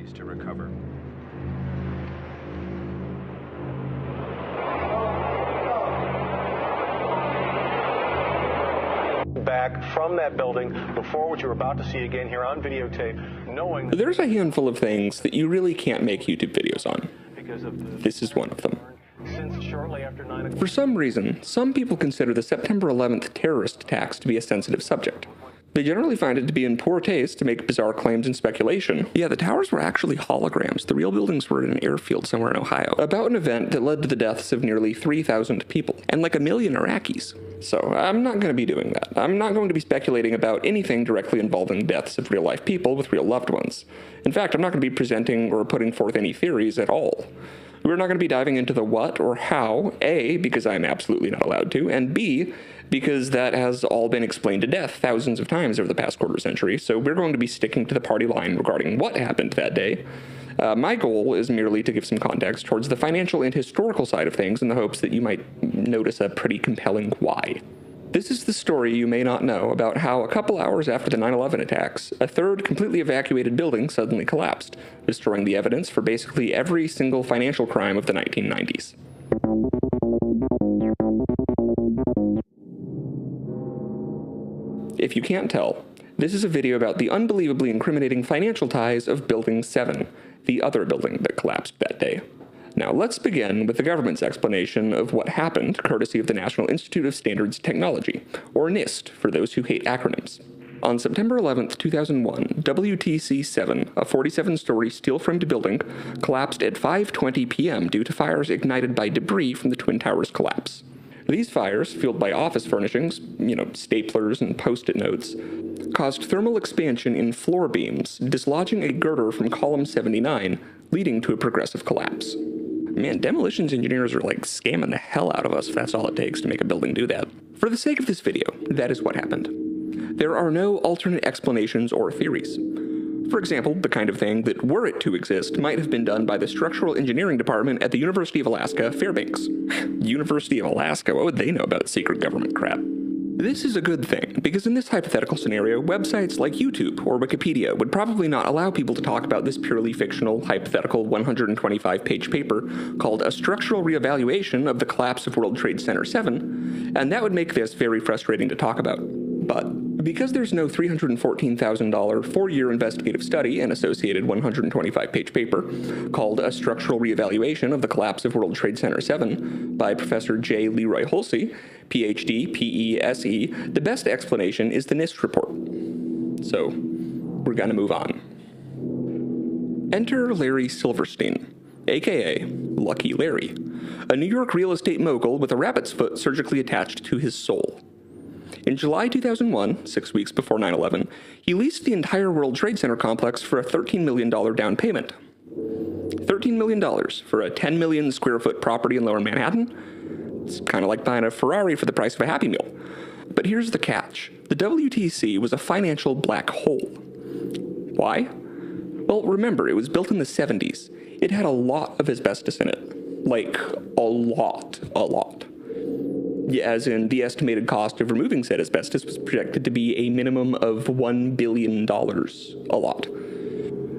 days to recover. Back from that building before what you're about to see again here on videotape, knowing there's a handful of things that you really can't make YouTube videos on. This is one of them. For some reason, some people consider the September 11th terrorist attacks to be a sensitive subject. They generally find it to be in poor taste to make bizarre claims and speculation. Yeah, the towers were actually holograms. The real buildings were in an airfield somewhere in Ohio, about an event that led to the deaths of nearly 3,000 people, and like 1 million Iraqis. So I'm not going to be doing that. I'm not going to be speculating about anything directly involving deaths of real-life people with real loved ones. In fact, I'm not going to be presenting or putting forth any theories at all. We're not going to be diving into the what or how, A, because I'm absolutely not allowed to, and B, because that has all been explained to death thousands of times over the past quarter century, so we're going to be sticking to the party line regarding what happened that day. My goal is merely to give some context towards the financial and historical side of things in the hopes that you might notice a pretty compelling why. This is the story you may not know about how a couple hours after the 9/11 attacks, a third completely evacuated building suddenly collapsed, destroying the evidence for basically every single financial crime of the 1990s. If you can't tell, this is a video about the unbelievably incriminating financial ties of Building 7, the other building that collapsed that day. Now let's begin with the government's explanation of what happened, courtesy of the National Institute of Standards and Technology, or NIST for those who hate acronyms. On September 11, 2001, WTC-7, a 47-story steel-framed building, collapsed at 5:20 p.m. due to fires ignited by debris from the Twin Towers collapse. These fires, fueled by office furnishings, staplers and post-it notes, caused thermal expansion in floor beams, dislodging a girder from column 79, leading to a progressive collapse. Man, demolitions engineers are like scamming the hell out of us if that's all it takes to make a building do that. For the sake of this video, that is what happened. There are no alternate explanations or theories. For example, the kind of thing that, were it to exist, might have been done by the Structural Engineering Department at the University of Alaska, Fairbanks. University of Alaska, what would they know about secret government crap? This is a good thing, because in this hypothetical scenario, websites like YouTube or Wikipedia would probably not allow people to talk about this purely fictional, hypothetical 125-page paper called A Structural Reevaluation of the Collapse of World Trade Center 7, and that would make this very frustrating to talk about. But because there's no $314,000 4-year investigative study and associated 125-page paper called A Structural Reevaluation of the Collapse of World Trade Center 7 by Professor J. Leroy Hulsey, Ph.D., P.E.S.E., the best explanation is the NIST report. So, we're gonna move on. Enter Larry Silverstein, aka Lucky Larry, a New York real estate mogul with a rabbit's foot surgically attached to his soul. In July 2001, 6 weeks before 9/11, he leased the entire World Trade Center complex for a $13 million down payment. $13 million for a 10 million square foot property in Lower Manhattan? It's kind of like buying a Ferrari for the price of a Happy Meal. But here's the catch. The WTC was a financial black hole. Why? Well, remember, it was built in the 70s. It had a lot of asbestos in it. Like, a lot. Yeah, as in, the estimated cost of removing said asbestos was projected to be a minimum of $1 billion. A lot.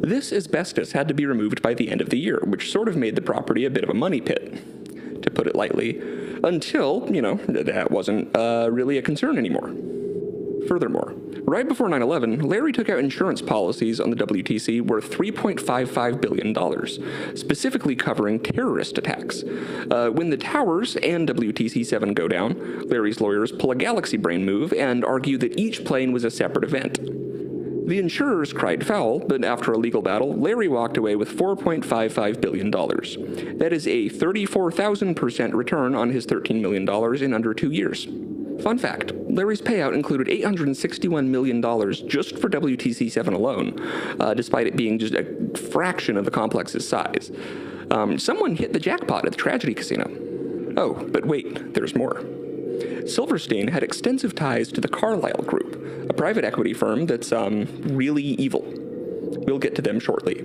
This asbestos had to be removed by the end of the year, which sort of made the property a bit of a money pit, to put it lightly, until, that wasn't really a concern anymore. Furthermore, right before 9/11, Larry took out insurance policies on the WTC worth $3.55 billion, specifically covering terrorist attacks. When the towers and WTC-7 go down, Larry's lawyers pull a galaxy brain move and argue that each plane was a separate event. The insurers cried foul, but after a legal battle, Larry walked away with $4.55 billion. That is a 34,000% return on his $13 million in under 2 years. Fun fact, Larry's payout included $861 million just for WTC-7 alone, despite it being just a fraction of the complex's size. Someone hit the jackpot at the Tragedy Casino. Oh, but wait, there's more. Silverstein had extensive ties to the Carlyle Group, a private equity firm that's, really evil. We'll get to them shortly.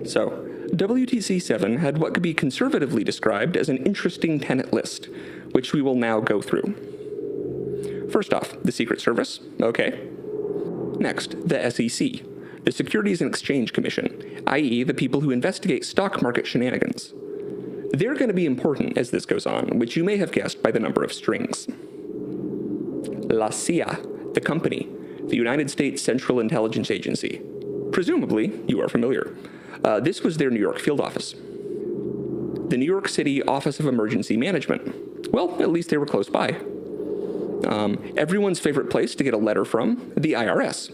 So, WTC-7 had what could be conservatively described as an interesting tenant list, which we will now go through. First off, the Secret Service, okay. Next, the SEC. the Securities and Exchange Commission, i.e. the people who investigate stock market shenanigans. They're going to be important as this goes on, which you may have guessed by the number of strings. La CIA, the company, the United States Central Intelligence Agency. Presumably, you are familiar. This was their New York field office. The New York City Office of Emergency Management. Well, at least they were close by. Everyone's favorite place to get a letter from, the IRS.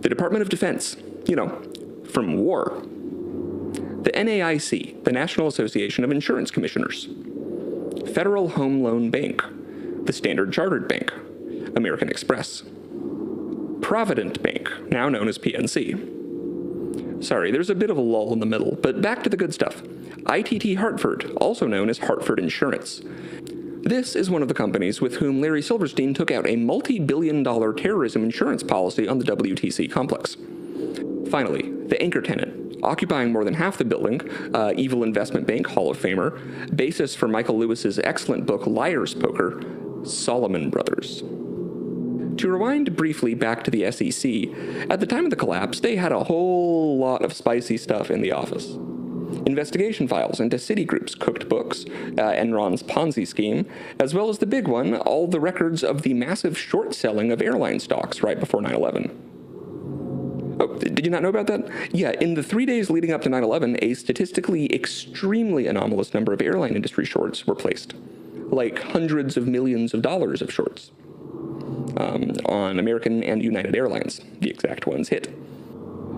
The Department of Defense, from war. The NAIC, the National Association of Insurance Commissioners. Federal Home Loan Bank. The Standard Chartered Bank. American Express. Provident Bank, now known as PNC. Sorry, there's a bit of a lull in the middle, but back to the good stuff. ITT Hartford, also known as Hartford Insurance. This is one of the companies with whom Larry Silverstein took out a multi-billion-dollar terrorism insurance policy on the WTC complex. Finally, the anchor tenant, occupying more than half the building, Evil Investment Bank Hall of Famer, basis for Michael Lewis's excellent book Liar's Poker, Salomon Brothers. To rewind briefly back to the SEC, at the time of the collapse, they had a whole lot of spicy stuff in the office. Investigation files into Citigroup's cooked books, Enron's Ponzi scheme, as well as the big one, all the records of the massive short selling of airline stocks right before 9/11. Oh, did you not know about that? Yeah, in the 3 days leading up to 9/11, a statistically extremely anomalous number of airline industry shorts were placed. Like hundreds of millions of dollars of shorts. On American and United Airlines, the exact ones hit.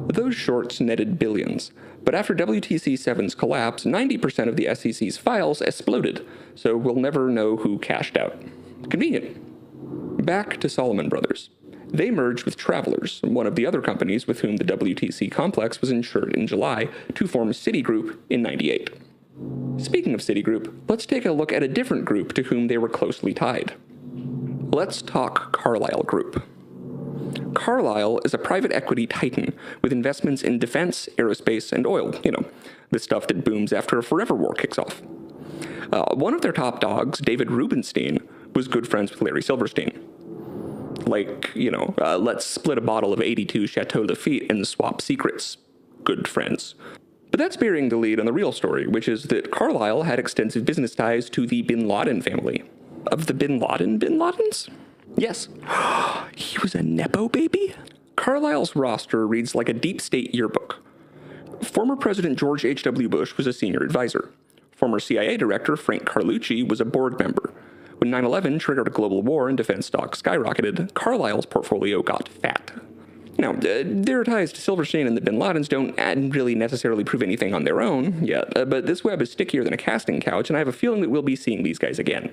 Those shorts netted billions, but after WTC7's collapse, 90% of the SEC's files exploded, so we'll never know who cashed out. Convenient. Back to Salomon Brothers. They merged with Travelers, one of the other companies with whom the WTC complex was insured in July, to form Citigroup in '98. Speaking of Citigroup, let's take a look at a different group to whom they were closely tied. Let's talk Carlyle Group. Carlyle is a private equity titan with investments in defense, aerospace, and oil. The stuff that booms after a forever war kicks off. One of their top dogs, David Rubenstein, was good friends with Larry Silverstein. Let's split a bottle of 82 Chateau Lafite and swap secrets. Good friends. But that's burying the lead on the real story, which is that Carlyle had extensive business ties to the Bin Laden family. Of the Bin Ladens? Yes. He was a Nepo baby? Carlyle's roster reads like a deep state yearbook. Former President George H.W. Bush was a senior advisor. Former CIA Director Frank Carlucci was a board member. When 9/11 triggered a global war and defense stocks skyrocketed, Carlyle's portfolio got fat. Now, their ties to Silverstein and the Bin Ladens don't really necessarily prove anything on their own yet, but this web is stickier than a casting couch, and I have a feeling that we'll be seeing these guys again.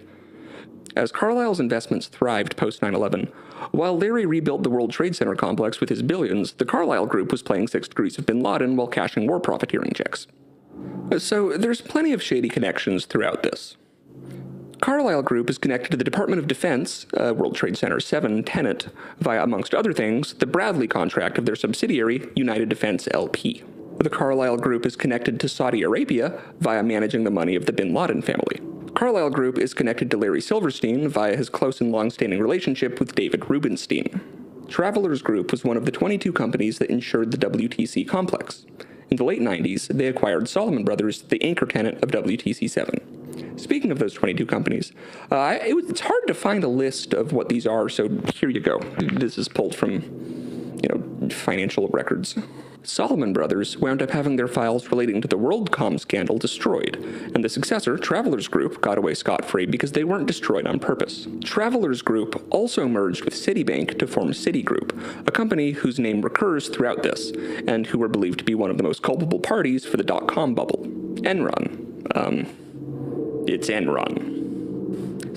As Carlyle's investments thrived post 9/11, while Larry rebuilt the World Trade Center complex with his billions, the Carlyle Group was playing 6 Degrees of Bin Laden while cashing war profiteering checks. So there's plenty of shady connections throughout this. Carlyle Group is connected to the Department of Defense, World Trade Center 7 tenant, via, amongst other things, the Bradley contract of their subsidiary, United Defense LP. The Carlyle Group is connected to Saudi Arabia via managing the money of the Bin Laden family. Carlyle Group is connected to Larry Silverstein via his close and long-standing relationship with David Rubenstein. Travelers Group was one of the 22 companies that insured the WTC complex. In the late 90s, they acquired Salomon Brothers, the anchor tenant of WTC7. Speaking of those 22 companies, it's hard to find a list of what these are, so here you go. This is pulled from, financial records. Salomon Brothers wound up having their files relating to the WorldCom scandal destroyed, and the successor, Travelers Group, got away scot-free because they weren't destroyed on purpose. Travelers Group also merged with Citibank to form Citigroup, a company whose name recurs throughout this, and who were believed to be one of the most culpable parties for the dot-com bubble. Enron. It's Enron.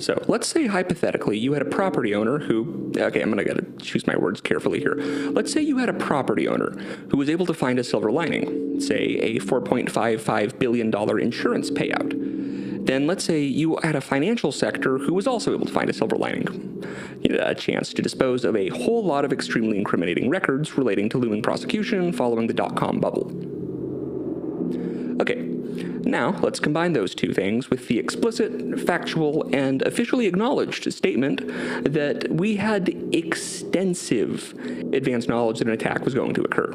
So let's say hypothetically you had a property owner who, okay, I'm going to choose my words carefully here. Let's say you had a property owner who was able to find a silver lining, say a $4.55 billion insurance payout. Then let's say you had a financial sector who was also able to find a silver lining, a chance to dispose of a whole lot of extremely incriminating records relating to looming prosecution following the dot-com bubble. Okay, now let's combine those two things with the explicit, factual, and officially acknowledged statement that we had extensive advanced knowledge that an attack was going to occur.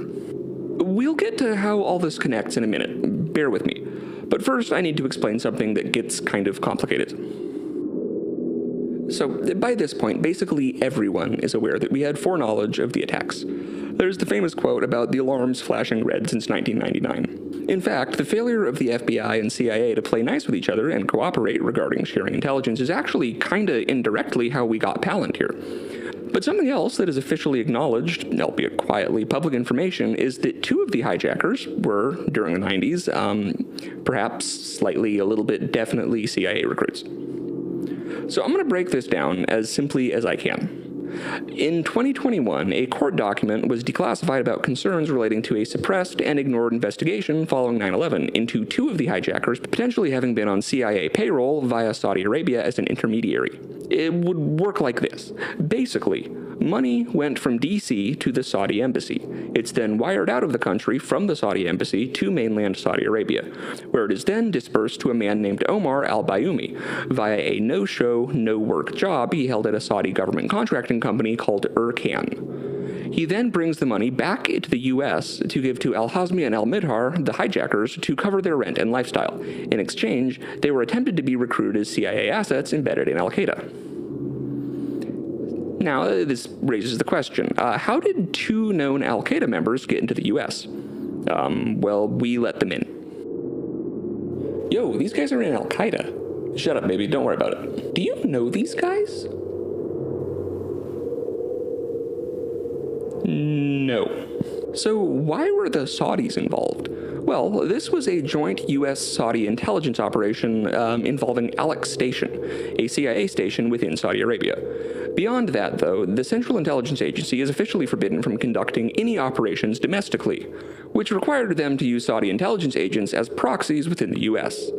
We'll get to how all this connects in a minute, bear with me. But first, I need to explain something that gets kind of complicated. So, by this point, basically everyone is aware that we had foreknowledge of the attacks. There's the famous quote about the alarms flashing red since 1999. In fact, the failure of the FBI and CIA to play nice with each other and cooperate regarding sharing intelligence is actually kinda indirectly how we got Palantir. But something else that is officially acknowledged, albeit quietly, public information is that 2 of the hijackers were, during the 90s, perhaps slightly, a little bit, definitely CIA recruits. So I'm going to break this down as simply as I can. In 2021, a court document was declassified about concerns relating to a suppressed and ignored investigation following 9/11 into 2 of the hijackers potentially having been on CIA payroll via Saudi Arabia as an intermediary. It would work like this. Basically, money went from DC to the Saudi embassy. It's then wired out of the country from the Saudi embassy to mainland Saudi Arabia, where it is then dispersed to a man named Omar al-Bayoumi via a no-show, no-work job he held at a Saudi government contracting company called Erkan. He then brings the money back into the U.S. to give to al-Hazmi and al-Midhar, the hijackers, to cover their rent and lifestyle. In exchange, they were attempted to be recruited as CIA assets embedded in al-Qaeda. Now, this raises the question, how did 2 known al-Qaeda members get into the U.S.? Well, we let them in. Yo, these guys are in al-Qaeda. Shut up, baby, don't worry about it. Do you know these guys? No. So why were the Saudis involved? Well, this was a joint U.S.-Saudi intelligence operation involving Alex Station, a CIA station within Saudi Arabia. Beyond that, though, the Central Intelligence Agency is officially forbidden from conducting any operations domestically, which required them to use Saudi intelligence agents as proxies within the U.S.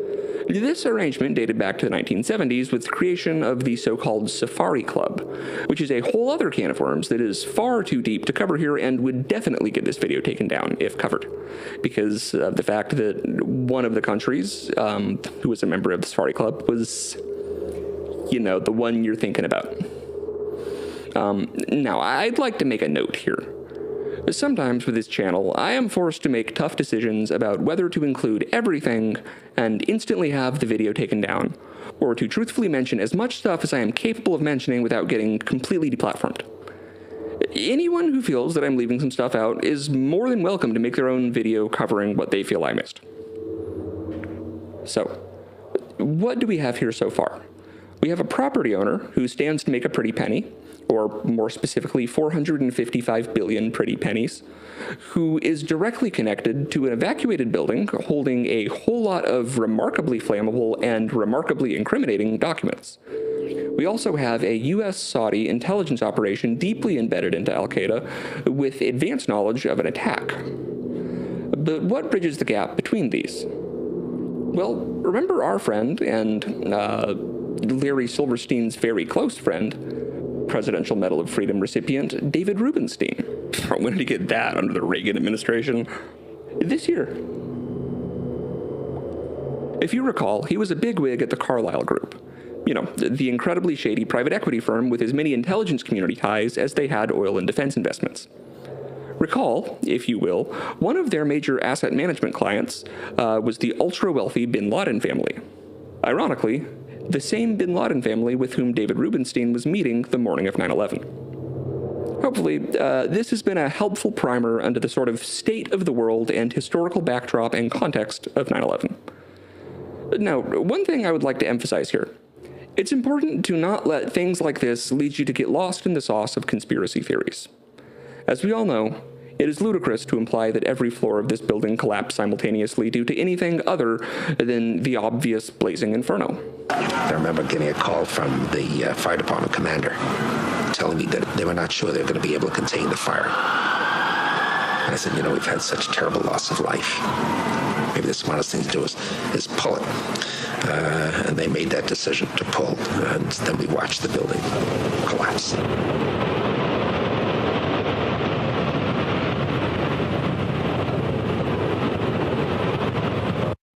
This arrangement dated back to the 1970s with the creation of the so-called Safari Club, which is a whole other can of worms that is far too deep to cover here and would definitely get this video taken down if covered, because of the fact that one of the countries who was a member of the Safari Club was, the one you're thinking about. Now, I'd like to make a note here. Sometimes with this channel, I am forced to make tough decisions about whether to include everything and instantly have the video taken down, or to truthfully mention as much stuff as I am capable of mentioning without getting completely deplatformed. Anyone who feels that I'm leaving some stuff out is more than welcome to make their own video covering what they feel I missed. So, what do we have here so far? We have a property owner who stands to make a pretty penny, or more specifically 455 billion pretty pennies, who is directly connected to an evacuated building holding a whole lot of remarkably flammable and remarkably incriminating documents. We also have a U.S.-Saudi intelligence operation deeply embedded into al-Qaeda with advanced knowledge of an attack. But what bridges the gap between these? Well, remember our friend and Larry Silverstein's very close friend, Presidential Medal of Freedom recipient David Rubenstein. When did he get that? Under the Reagan administration? This year. If you recall, he was a bigwig at the Carlyle Group. The incredibly shady private equity firm with as many intelligence community ties as they had oil and defense investments. Recall, if you will, one of their major asset management clients was the ultra-wealthy bin Laden family. Ironically, the same bin Laden family with whom David Rubenstein was meeting the morning of 9/11. Hopefully, this has been a helpful primer into the sort of state of the world and historical backdrop and context of 9/11. Now, one thing I would like to emphasize here. It's important to not let things like this lead you to get lost in the sauce of conspiracy theories. As we all know, it is ludicrous to imply that every floor of this building collapsed simultaneously due to anything other than the obvious blazing inferno. I remember getting a call from the fire department commander telling me that they were not sure they were going to be able to contain the fire. And I said, we've had such terrible loss of life. Maybe the smartest thing to do is pull it. And they made that decision to pull, and then we watched the building collapse.